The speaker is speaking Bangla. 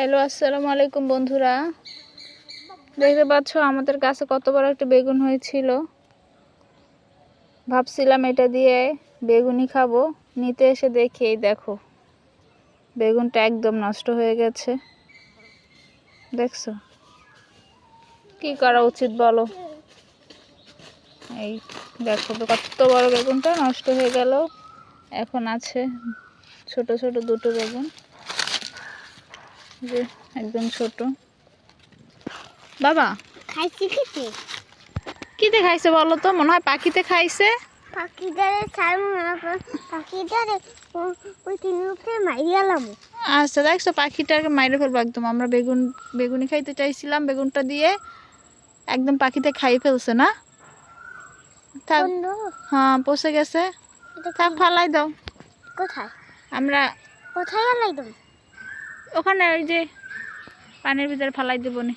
হ্যালো, আসসালামু আলাইকুম বন্ধুরা। দেখতে পাচ্ছ আমাদের কাছে কত বড় একটা বেগুন হয়েছিল। ভাবছিলাম এটা দিয়ে বেগুনি খাবো, নিতে এসে দেখি এই দেখো বেগুনটা একদম নষ্ট হয়ে গেছে। দেখছো কি করা উচিত বলো? এই দেখো কত বড় বেগুনটা নষ্ট হয়ে গেল। এখন আছে ছোট ছোট দুটো বেগুন, যে একদম ছোট। বাবা খাইছি খেতে কিতে খাইছে বলো তো? মনে হয় পাখিতে খাইছে। পাখিটারে পাখিটারে ওই তিন লোককে মারিয়ালাম। আচ্ছা, দেখছো পাখিটাকে মাইরে ফেলবো একদম। আমরা বেগুনি খাইতে চাইছিলাম, বেগুনটা দিয়ে একদম পাখিতে খাই ফেলছে না। থাক, হ্যাঁ পচে গেছে। থাক, ফালাই দাও। কোথায় আমরা কোথায় আলাই দাও? ওখানে ওই যে পানির ভিতরে ফালাই দেবো নি।